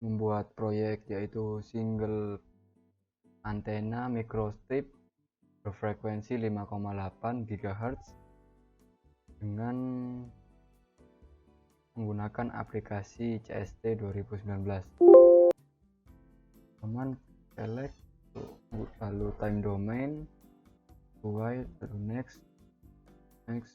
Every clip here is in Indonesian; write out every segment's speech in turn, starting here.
membuat proyek yaitu single antena microstrip berfrekuensi 5,8 GHz dengan menggunakan aplikasi CST 2019. Aman select lalu time domain, while lalu next finish.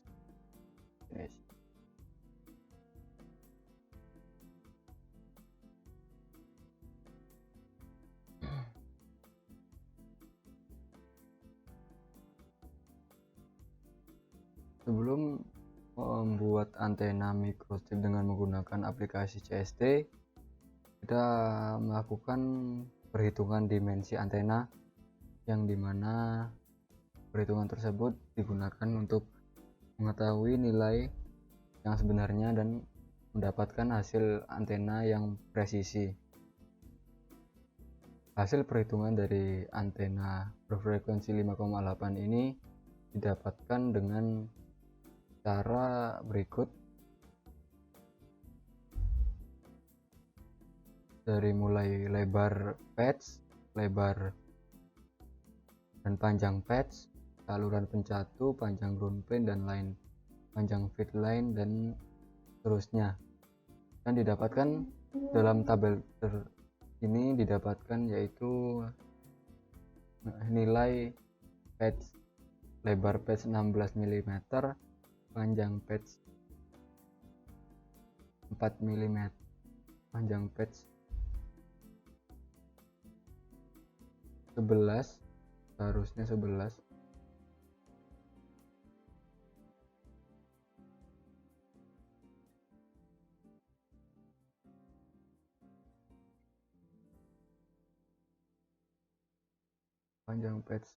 Sebelum membuat antena microstrip dengan menggunakan aplikasi CST, kita melakukan perhitungan dimensi antena, yang dimana perhitungan tersebut digunakan untuk mengetahui nilai yang sebenarnya dan mendapatkan hasil antena yang presisi. Hasil perhitungan dari antena berfrekuensi 5,8 ini didapatkan dengan cara berikut. Dari mulai lebar patch, lebar dan panjang patch, saluran pencatu, panjang ground plane dan lain, panjang feed line dan seterusnya. Dan didapatkan dalam tabel ini didapatkan yaitu nilai patch, lebar patch 16 mm, panjang patch 4 mm, panjang patch 11, seharusnya 11, panjang patch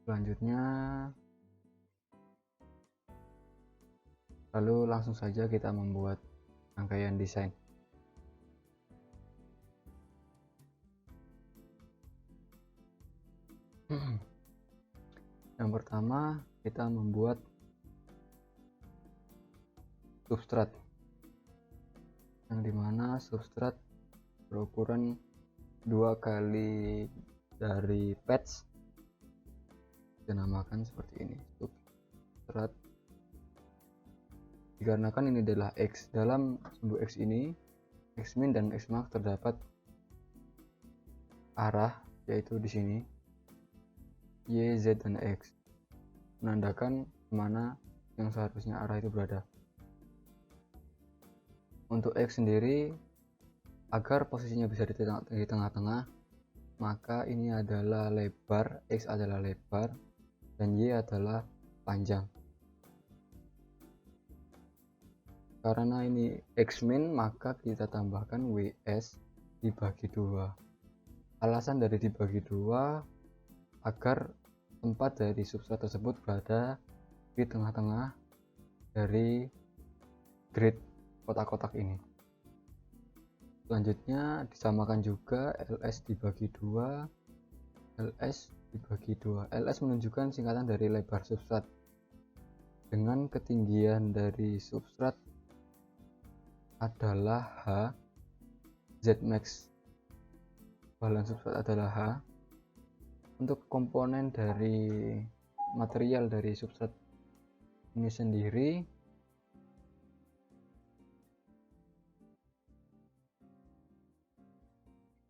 selanjutnya. Lalu langsung saja kita membuat rangkaian desain. Yang pertama, kita membuat substrat, yang dimana substrat berukuran 2 kali dari patch, dinamakan seperti ini, substrat. Dikarenakan ini adalah X, dalam sumbu X ini X min dan X max terdapat arah, yaitu di sini Y, Z, dan X, menandakan mana yang seharusnya arah itu berada. Untuk X sendiri, agar posisinya bisa di tengah-tengah, maka ini adalah lebar, X adalah lebar, dan Y adalah panjang. Karena ini X min, maka kita tambahkan WS dibagi 2. Alasan dari dibagi 2 agar tempat dari substrat tersebut berada di tengah-tengah dari grid kotak-kotak ini. Selanjutnya disamakan juga LS dibagi 2, LS dibagi 2. LS menunjukkan singkatan dari lebar substrat dengan ketinggian dari substrat adalah H, Z max balan substrat adalah H. Untuk komponen dari material dari substrat ini sendiri,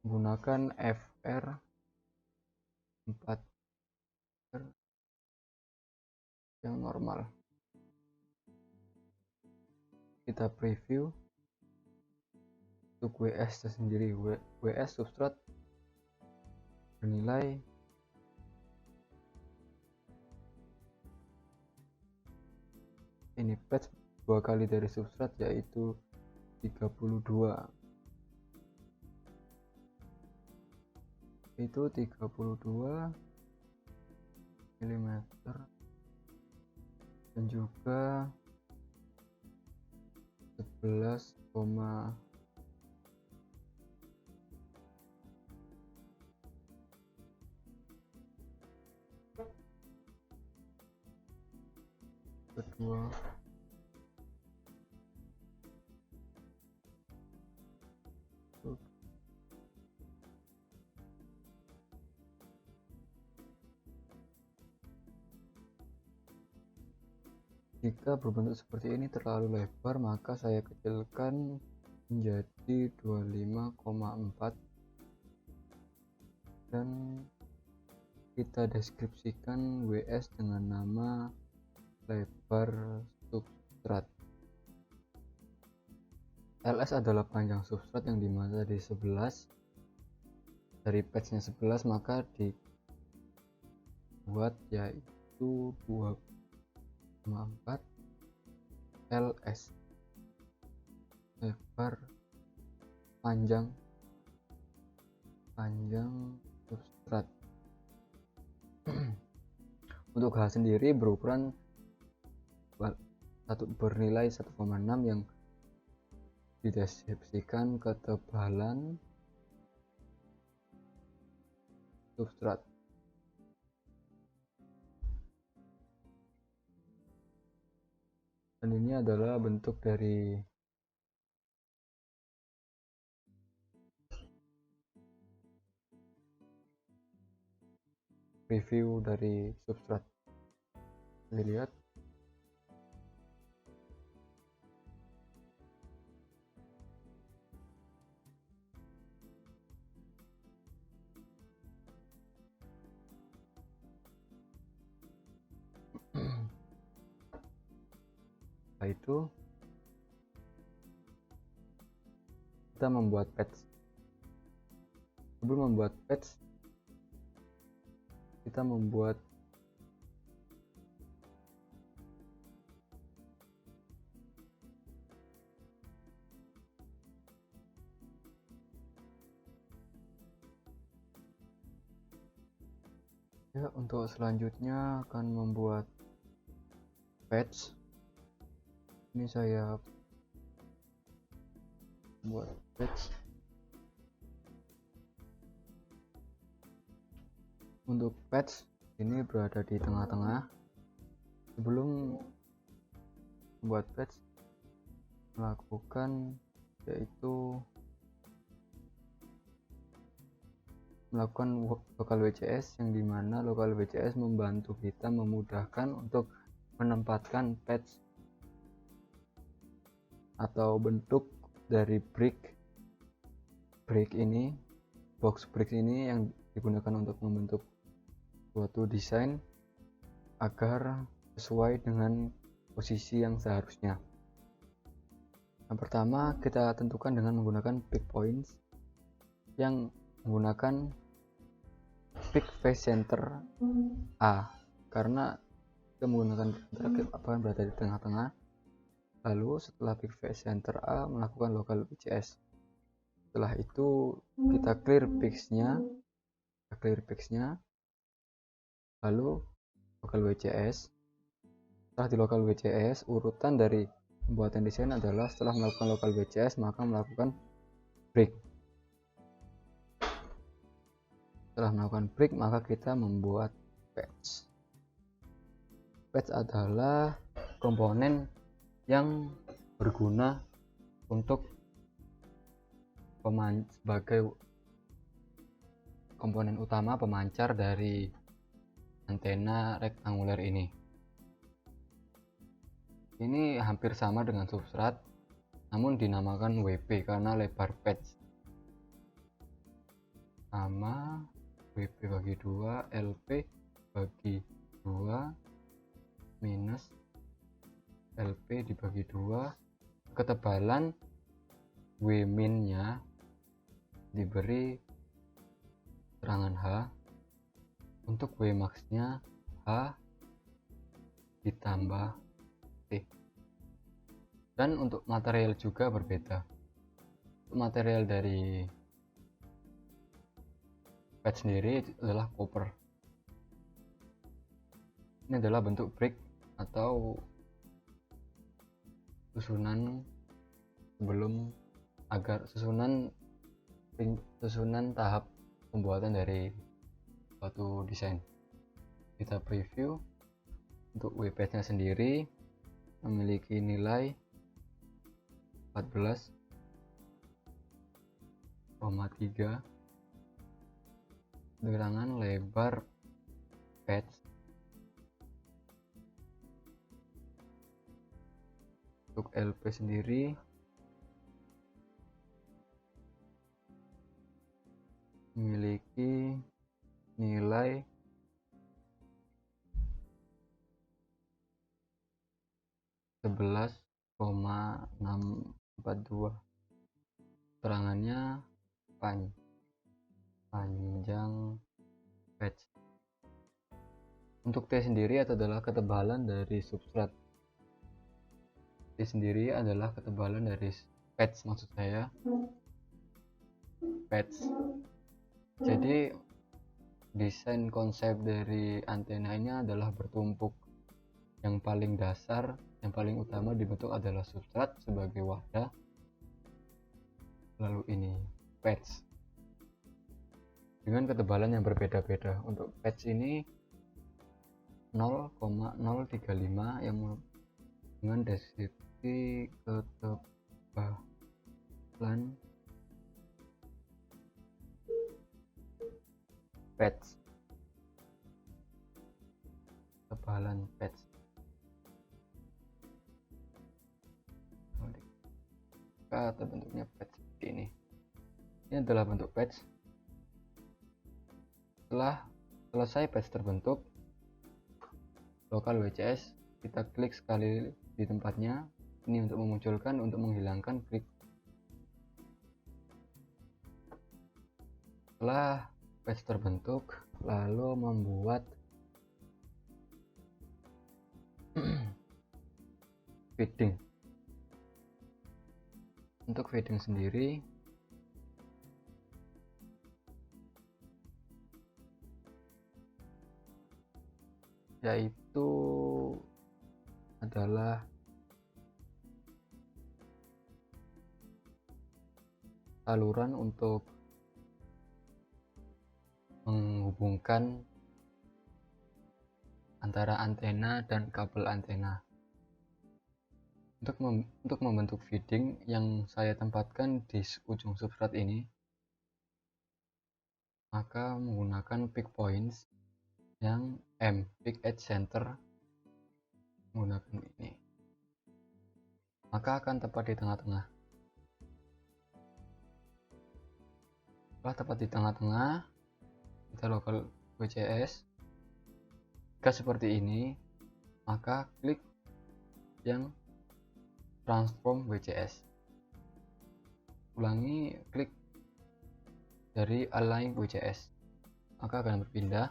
menggunakan FR 4 yang normal. Kita preview untuk WS sendiri. WS substrat bernilai ini patch 2 kali dari substrat, yaitu 32. Itu 32 mm dan juga 11, 2. Jika berbentuk seperti ini terlalu lebar, maka saya kecilkan menjadi 25,4 dan kita deskripsikan WS dengan nama lebar substrat. LS adalah panjang substrat yang dimana dari 11 dari patchnya 11, maka dibuat yaitu 2,4 LS lebar panjang substrat. Untuk H sendiri berukuran bernilai 1,6 yang dideskripsikan ketebalan substrat. Dan ini adalah bentuk dari review dari substrat. Dilihat. Setelah itu kita membuat patch. Sebelum membuat patch, kita membuat ya. Untuk selanjutnya akan membuat patch. Ini saya buat patch. Untuk patch ini berada di tengah-tengah. Sebelum membuat patch, melakukan local WCS, yang dimana local WCS membantu kita memudahkan untuk menempatkan patch atau bentuk dari brick ini, box brick ini yang digunakan untuk membentuk suatu desain agar sesuai dengan posisi yang seharusnya. Yang pertama kita tentukan dengan menggunakan pick points yang menggunakan pick face center A, karena kita menggunakan akan berada di tengah-tengah. Lalu setelah pick face center A, melakukan local WCS. Setelah itu kita clear pixnya, lalu local WCS. Setelah di local WCS, urutan dari pembuatan desain adalah setelah melakukan local WCS maka melakukan break. Setelah melakukan break maka kita membuat patch. Patch adalah komponen yang berguna untuk sebagai komponen utama pemancar dari antena rektanguler ini. Ini hampir sama dengan substrat, namun dinamakan WP karena lebar patch. Sama WP bagi 2 LP bagi 2 minus LP dibagi 2. Ketebalan W min nya diberi keterangan H. Untuk W max nya H ditambah T. Dan untuk material juga berbeda. Untuk material dari patch sendiri adalah copper. Ini adalah bentuk brick atau susunan tahap pembuatan dari suatu desain. Kita preview untuk WP nya sendiri. memiliki nilai 14,3. Keterangan lebar patch untuk LP sendiri memiliki nilai 11,642. Keterangannya panjang patch. Untuk T sendiri adalah ketebalan dari substrat. T sendiri adalah ketebalan dari patch, maksud saya patch. Jadi desain konsep dari antena ini adalah bertumpuk. Yang paling dasar, yang paling utama dibentuk adalah substrat sebagai wadah, lalu ini patch dengan ketebalan yang berbeda-beda. Untuk patch ini 0,035 yang dengan deskripsi ketebalan patch. Ketebalan patch. Terbentuknya patch seperti ini. Ini adalah bentuk patch. Setelah selesai patch terbentuk, lokal WCS kita klik sekali di tempatnya. Ini untuk memunculkan, untuk menghilangkan klik. Setelah patch terbentuk, lalu membuat feeding. Untuk feeding sendiri yaitu adalah saluran untuk menghubungkan antara antena dan kabel antena. Untuk membentuk feeding yang saya tempatkan di ujung substrat ini, maka menggunakan pick points yang M, pick edge center, menggunakan ini, maka akan tepat di tengah-tengah. Setelah tepat di tengah-tengah, kita lokal WCS. Jika seperti ini, maka klik yang transform WCS. Ulangi, klik dari align WCS, maka akan berpindah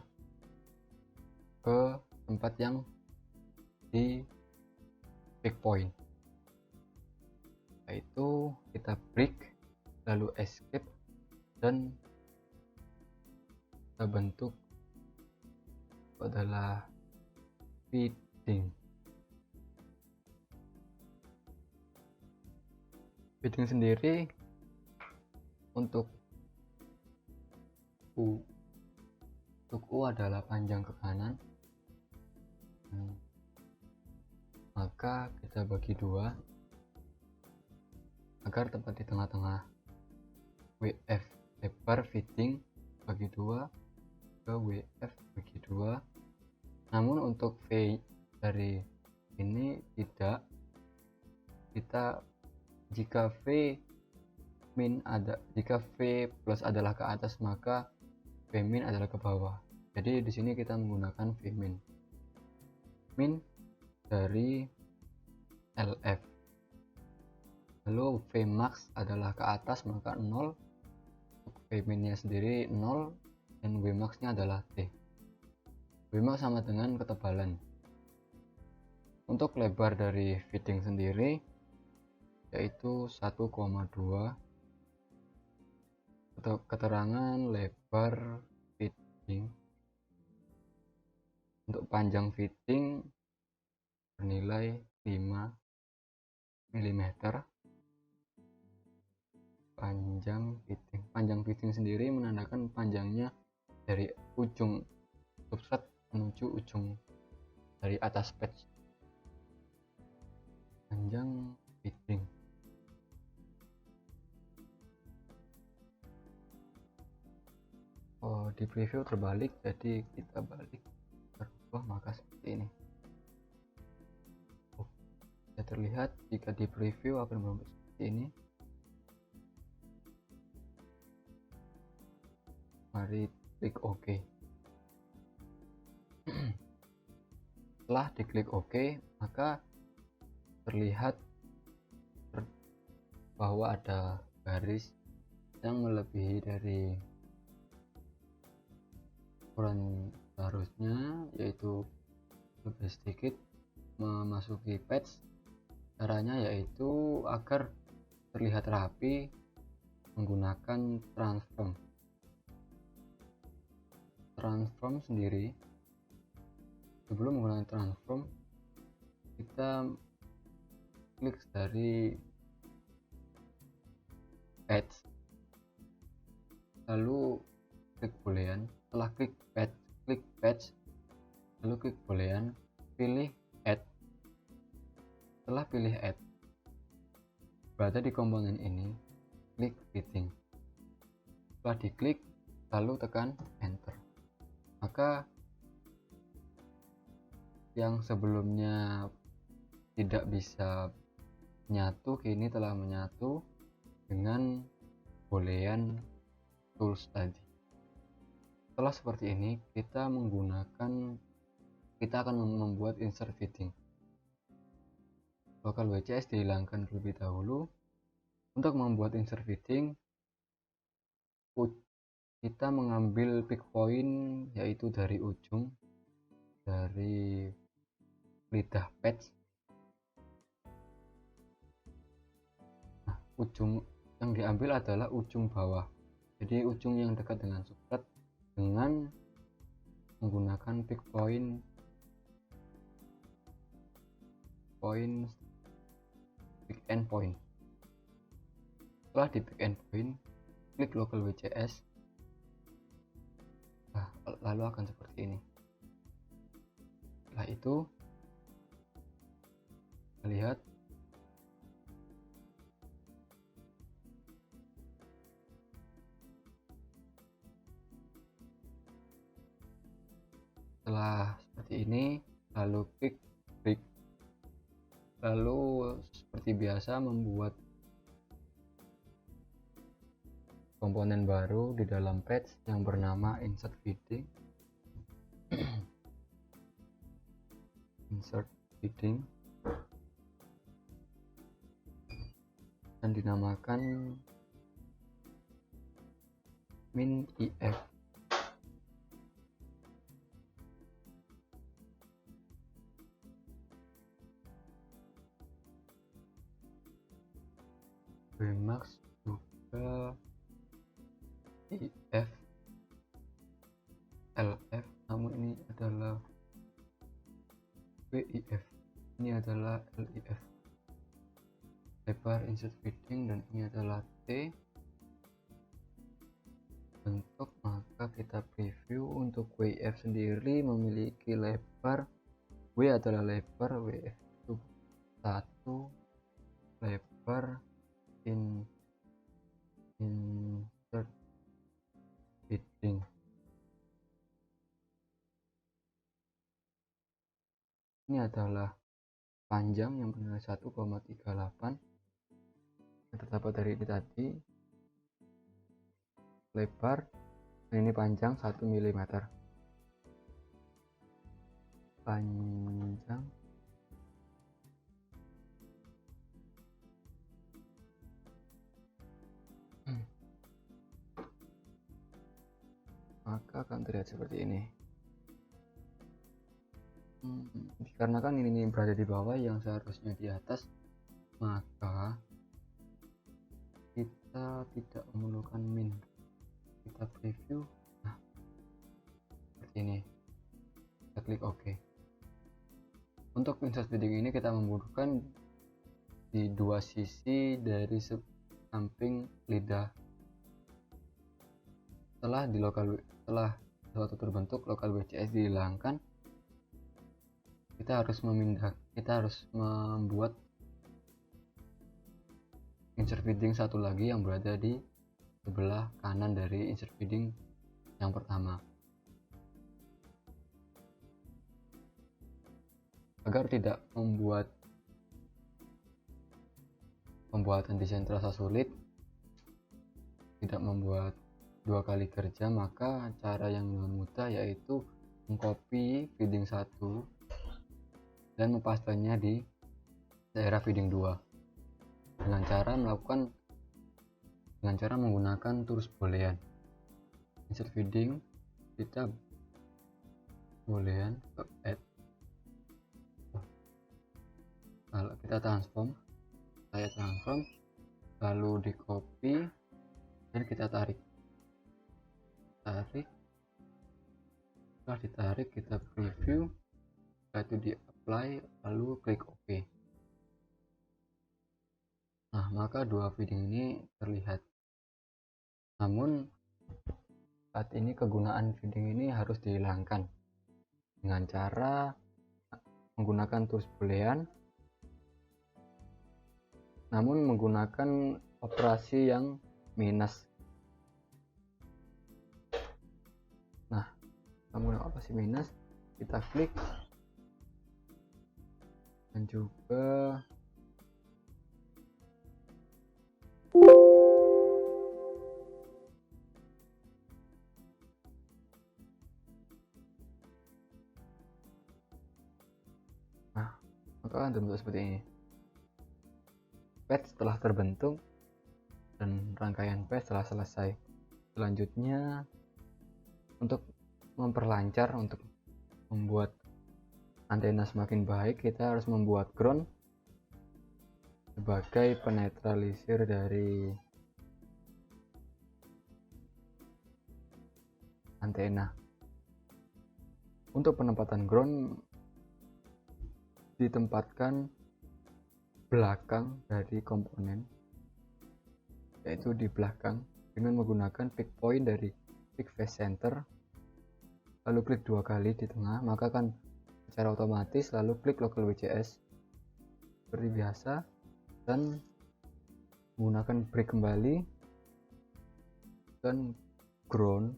ke tempat yang di pick point, yaitu kita break lalu escape dan kita bentuk adalah feeding. Feeding sendiri untuk U adalah panjang ke kanan, maka kita bagi dua agar tepat di tengah-tengah. WF lebar feeding bagi dua ke WF bagi dua. Namun untuk V dari ini tidak, kita jika V plus adalah ke atas, maka V min adalah ke bawah. Jadi di sini kita menggunakan V min. Min dari LF. Lalu V max adalah ke atas, maka 0. V min-nya sendiri 0 dan W max-nya adalah T. W max sama dengan ketebalan. Untuk lebar dari feeding sendiri yaitu 1,2. Keterangan lebar feeding. Untuk panjang feeding bernilai 5 mm. Panjang feeding sendiri menandakan panjangnya dari ujung substrat menuju ujung dari atas patch. panjang fitting. Di preview terbalik, jadi kita balik berubah, maka seperti ini. Bisa terlihat jika di preview akan berubah seperti ini. Mari klik OK. Setelah diklik OK, maka terlihat bahwa ada garis yang melebihi dari ukuran seharusnya, yaitu lebih sedikit memasuki patch. Caranya yaitu agar terlihat rapi menggunakan transform sendiri. Sebelum menggunakan transform, kita klik dari patch, lalu klik boolean. Setelah klik patch, lalu klik boolean, pilih add. Setelah pilih add, berada di komponen ini, klik fitting. Setelah diklik, lalu tekan enter, maka yang sebelumnya tidak bisa menyatu kini telah menyatu dengan boolean tools tadi. Setelah seperti ini, kita akan membuat insert fitting. Local WCS dihilangkan terlebih dahulu. Untuk membuat insert fitting, kita mengambil pick point, yaitu dari ujung dari lidah patch. Nah, ujung yang diambil adalah ujung bawah, jadi ujung yang dekat dengan substrat, dengan menggunakan pick point end point. Setelah di pick end point, klik local WCS. Nah, lalu akan seperti ini. Setelah itu, lihat setelah seperti ini, lalu klik break, lalu seperti biasa membuat komponen baru di dalam patch yang bernama insert fitting. Insert fitting dan dinamakan min if. Wmax juga if lf, namun ini adalah wif, ini adalah lif. Lebar insert fitting dan ini adalah t bentuk, maka kita preview. Untuk wif sendiri memiliki lebar, w adalah lebar, wf itu 1, lebar insert fitting. Ini adalah panjang yang bernilai 1,38 yang terdapat dari ini tadi, lebar, dan ini panjang 1 mm. Panjang maka akan terlihat seperti ini. Dikarenakan ini berada di bawah yang seharusnya di atas, maka kita tidak memerlukan min. Kita preview, nah seperti ini, kita klik OK. Untuk insert fitting ini kita membutuhkan di dua sisi dari samping lidah. Setelah suatu terbentuk, local WCS dihilangkan, kita harus membuat insert feeding satu lagi yang berada di sebelah kanan dari insert feeding yang pertama. Agar tidak membuat pembuatan desain terasa sulit, tidak membuat dua kali kerja, maka cara yang mudah yaitu mengcopy feeding 1 dan mempastenya di daerah feeding 2 dengan cara menggunakan tools boolean. Insert feeding, kita boolean add, kalau kita transform, lalu di copy dan kita tarik, setelah ditarik kita preview, setelah itu di apply, lalu klik OK. Nah, maka dua feeding ini terlihat. Namun saat ini kegunaan feeding ini harus dihilangkan dengan cara menggunakan tools boolean, namun menggunakan operasi yang minus. Nah, menggunakan operasi minus, kita klik dan juga maka akan terbentuk seperti ini. Page telah terbentuk dan rangkaian page telah selesai. Selanjutnya, untuk memperlancar, untuk membuat antena semakin baik, kita harus membuat ground sebagai penetralisir dari antena. Untuk penempatan ground ditempatkan belakang dari komponen, yaitu di belakang, dengan menggunakan pick point dari pick face center, lalu klik dua kali di tengah, maka akan secara otomatis, lalu klik local WCS seperti biasa dan menggunakan break kembali dan ground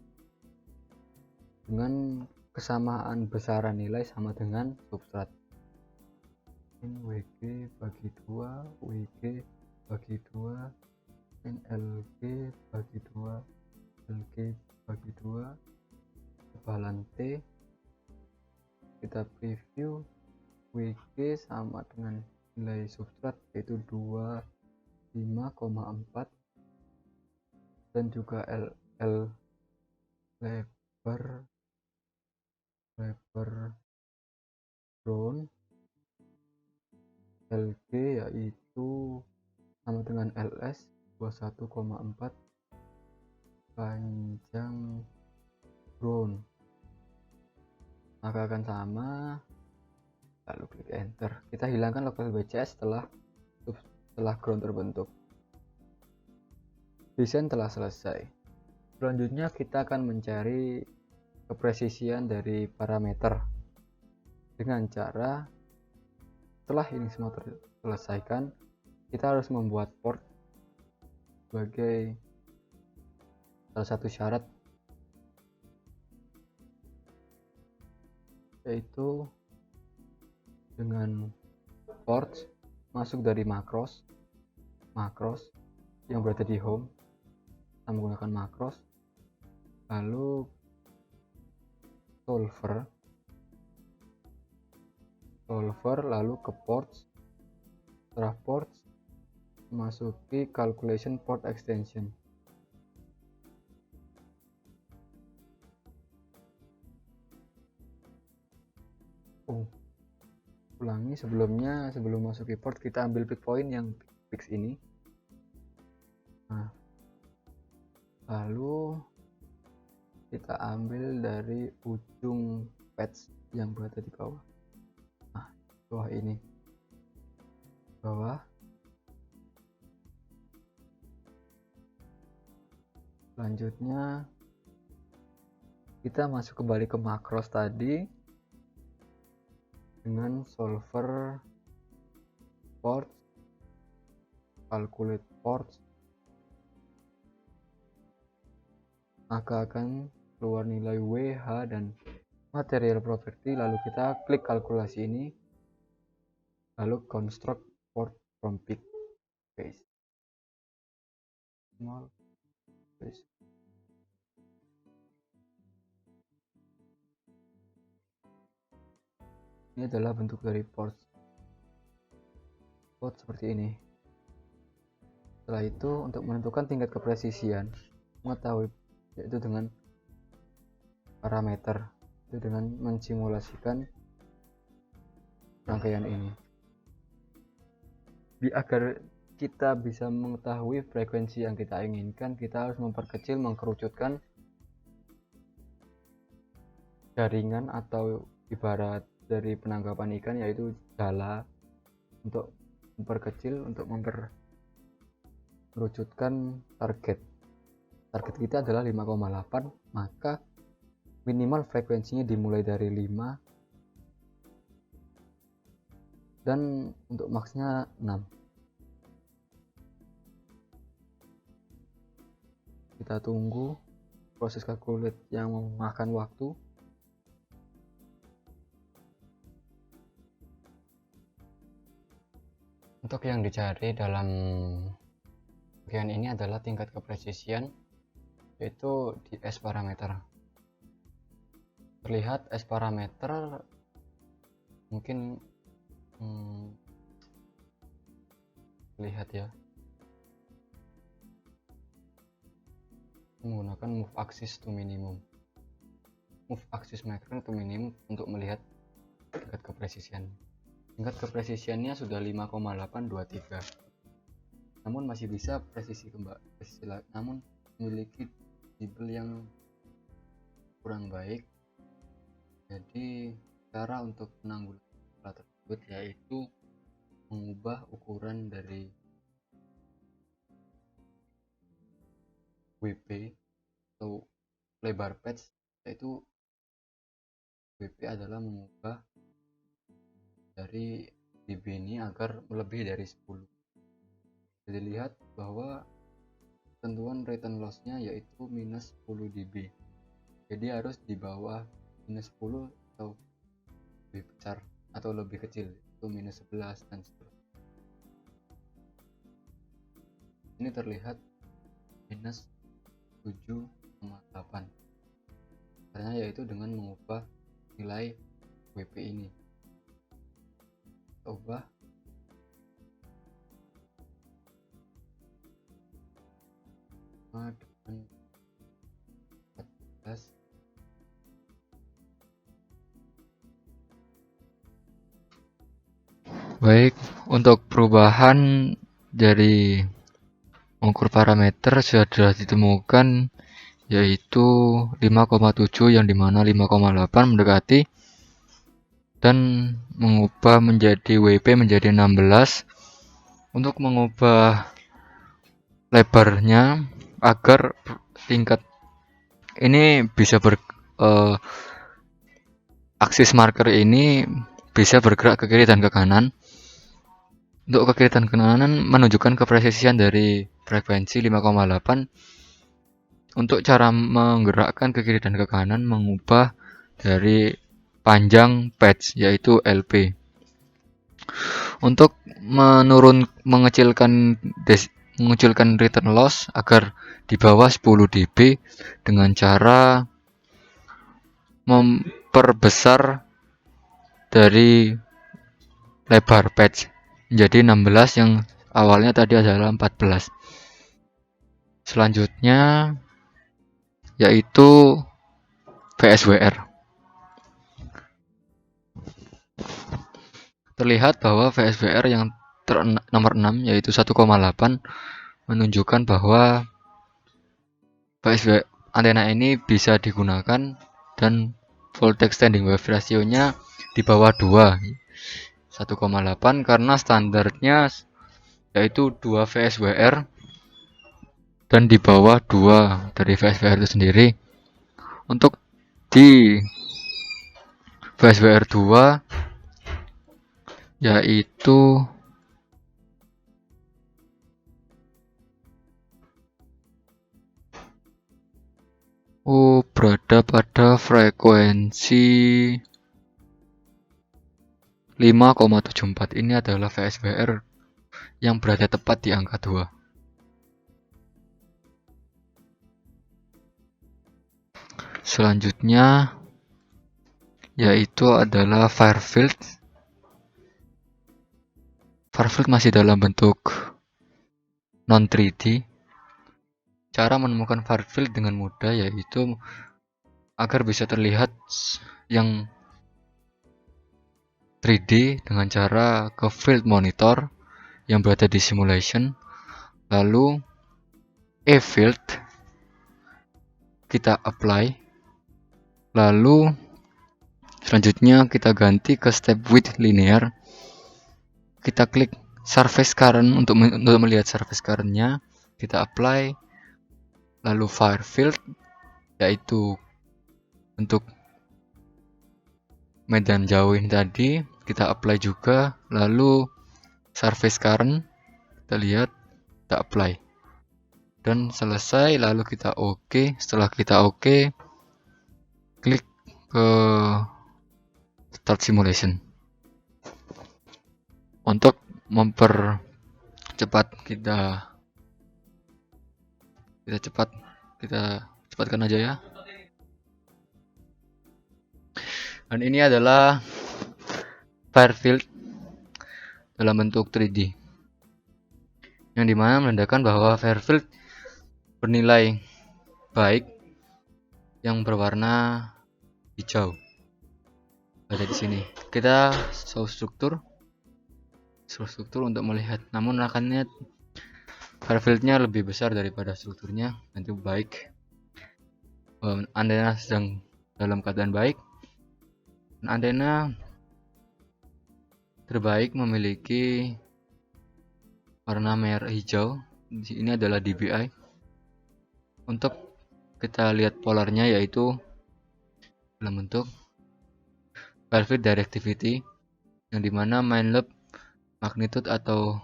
dengan kesamaan besaran nilai sama dengan substrat. WG bagi 2, WG bagi 2, LG bagi 2, LG bagi 2, kebalan T. Kita preview, WG sama dengan nilai substrat yaitu 25,4 dan juga LL lebar ground LG yaitu sama dengan LS 21,4 panjang ground, maka akan sama, lalu klik enter. Kita hilangkan local WCS setelah ground terbentuk. Desain telah selesai. Selanjutnya kita akan mencari kepresisian dari parameter dengan cara, setelah ini semua terselesaikan, kita harus membuat port sebagai salah satu syarat, yaitu dengan port masuk dari makros yang berada di home. Kita menggunakan makros, lalu solver, lalu ke ports. Setelah ports, masuki calculation port extension. Ulangi, sebelum masuki port kita ambil pick point yang fix ini. Nah, lalu kita ambil dari ujung patch yang berada di bawah. Nah, bawah ini, selanjutnya kita masuk kembali ke makros tadi dengan solver port calculate ports, maka akan keluar nilai W, H, dan material property. Lalu kita klik kalkulasi ini, lalu construct port from big base. Small base. Ini adalah bentuk dari port seperti ini. Setelah itu, untuk menentukan tingkat kepresisian, mengetahui yaitu dengan parameter, itu dengan mensimulasikan rangkaian ini. Agar kita bisa mengetahui frekuensi yang kita inginkan, kita harus memperkecil, mengkerucutkan jaringan atau ibarat dari penangkapan ikan, yaitu jala, untuk memperkecil, untuk memperkerucutkan target kita adalah 5,8, maka minimal frekuensinya dimulai dari 5 dan untuk maksnya 6. Kita tunggu proses calculate yang memakan waktu. Untuk yang dicari dalam bagian ini adalah tingkat kepresisian, yaitu di S parameter. Terlihat S parameter mungkin lihat ya, menggunakan move axis to minimum, move axis maker to minimum untuk melihat tingkat kepresisian. Tingkat kepresisiannya sudah 5,823, namun masih bisa presisi namun memiliki label yang kurang baik. Jadi cara untuk menanggulangi masalah tersebut yaitu mengubah ukuran dari WP atau lebar patch, yaitu WP adalah mengubah dari dB ini agar lebih dari 10. Jadi lihat bahwa ketentuan return loss-nya yaitu minus 10 dB, jadi harus di bawah minus 10 atau lebih besar atau lebih kecil, itu minus 11 dan seterusnya. Ini terlihat minus 7,8, caranya yaitu dengan mengubah nilai WP ini. Ubah dengan 14. Baik, untuk perubahan dari ukur parameter sudah ditemukan, yaitu 5,7 yang dimana 5,8 mendekati, dan mengubah menjadi WP menjadi 16 untuk mengubah lebarnya agar tingkat ini bisa aksis marker ini bisa bergerak ke kiri dan ke kanan. Untuk ke kiri dan ke kanan menunjukkan kepresisian dari frekuensi 5,8. Untuk cara menggerakkan ke kiri dan ke kanan mengubah dari panjang patch yaitu LP. Untuk mengecilkan return loss agar di bawah 10 dB dengan cara memperbesar dari lebar patch menjadi 16 yang awalnya tadi adalah 14. Selanjutnya yaitu VSWR. Terlihat bahwa VSWR yang nomor 6 yaitu 1,8 menunjukkan bahwa VSWR antena ini bisa digunakan dan voltage standing wave ratio-nya di bawah 2, 1,8, karena standarnya yaitu 2 VSWR dan di bawah 2 dari VSWR itu sendiri. Untuk di VSWR 2 yaitu berada pada frekuensi 5,74. Ini adalah VSWR yang berada tepat di angka 2. Selanjutnya yaitu adalah far field. Far field masih dalam bentuk non 3D. Cara menemukan far field dengan mudah yaitu agar bisa terlihat yang 3D dengan cara ke field monitor yang berada di simulation, lalu field kita apply, lalu selanjutnya kita ganti ke step width linear, kita klik surface current untuk melihat surface currentnya, kita apply, lalu far field yaitu untuk medan jauh ini tadi kita apply juga, lalu surface current kita lihat, kita apply dan selesai, lalu kita oke. Setelah kita oke, klik ke start simulation. Untuk mempercepat kita cepatkan aja ya. Dan ini adalah far field dalam bentuk 3D, yang dimana menandakan bahwa far field bernilai baik yang berwarna hijau. Ada di sini. Kita show struktur untuk melihat. Namun akannya far field-nya lebih besar daripada strukturnya. Itu baik. Antena sedang dalam keadaan baik. Antena terbaik memiliki warna merah hijau. Ini adalah dBi. Untuk kita lihat polarnya yaitu dalam bentuk far field directivity, yang dimana main lobe magnitude atau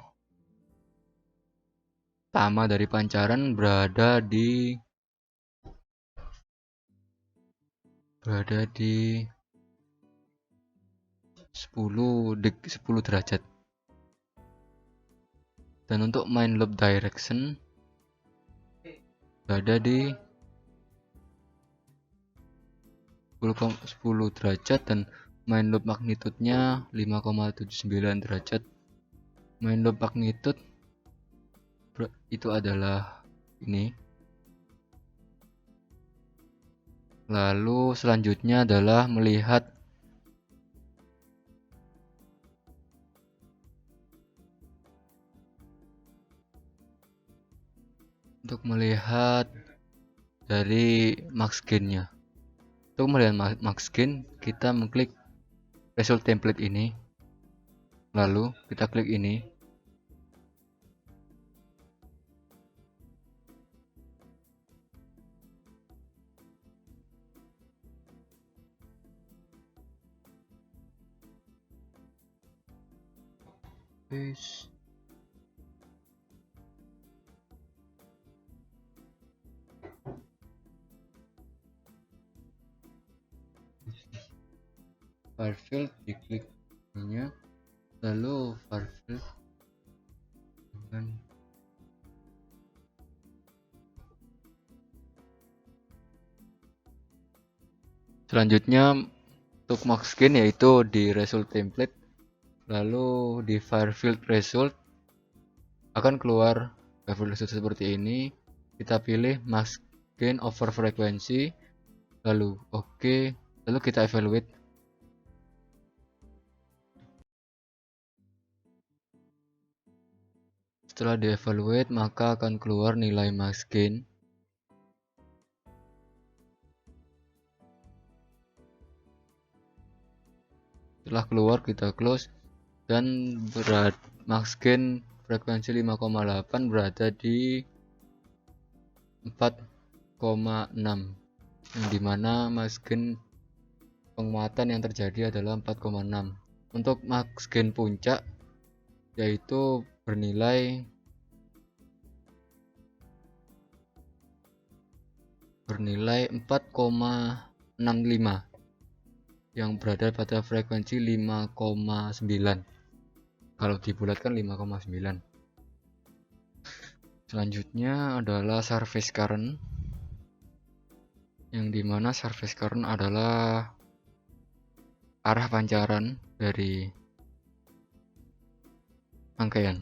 tama dari pancaran berada di 10 derajat. Dan untuk main lobe direction berada di 10 derajat dan main lobe magnitude-nya 5,79 derajat. Main lobe magnitude itu adalah ini. Lalu selanjutnya adalah melihat dari max gain-nya. Untuk melihat max gain, kita mengklik result template ini, lalu kita klik ini, far field diklik ininya, lalu far field dengan selanjutnya untuk max gain yaitu di result template, lalu di far field result akan keluar result seperti ini. Kita pilih max gain over frekuensi, lalu oke, lalu kita evaluate. Setelah dievaluate maka akan keluar nilai max gain. Setelah keluar kita close dan max gain frekuensi 5,8 berada di 4,6, yang dimana max gain penguatan yang terjadi adalah 4,6. Untuk max gain puncak yaitu bernilai bernilai 4,65 yang berada pada frekuensi 5,9. Kalau dibulatkan 5,9. Selanjutnya adalah surface current, yang dimana surface current adalah arah pancaran dari rangkaian.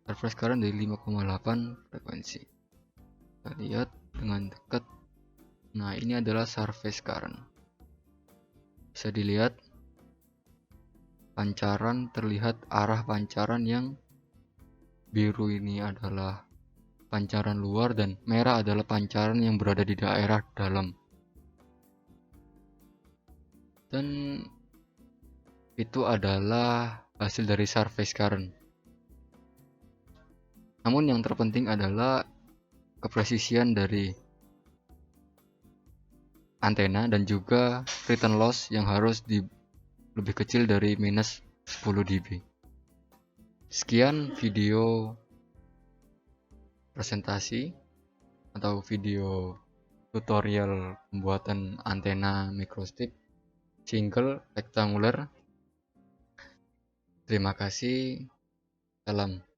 Surface current dari 5,8 frekuensi. Kita lihat dengan dekat. Nah, ini adalah surface current. Bisa dilihat pancaran, terlihat arah pancaran yang biru ini adalah pancaran luar dan merah adalah pancaran yang berada di daerah dalam. Dan itu adalah hasil dari surface current. Namun yang terpenting adalah kepresisian dari antena dan juga return loss yang harus lebih kecil dari minus 10 dB. Sekian video presentasi atau video tutorial pembuatan antena microstrip single rectangular. Terima kasih. Salam.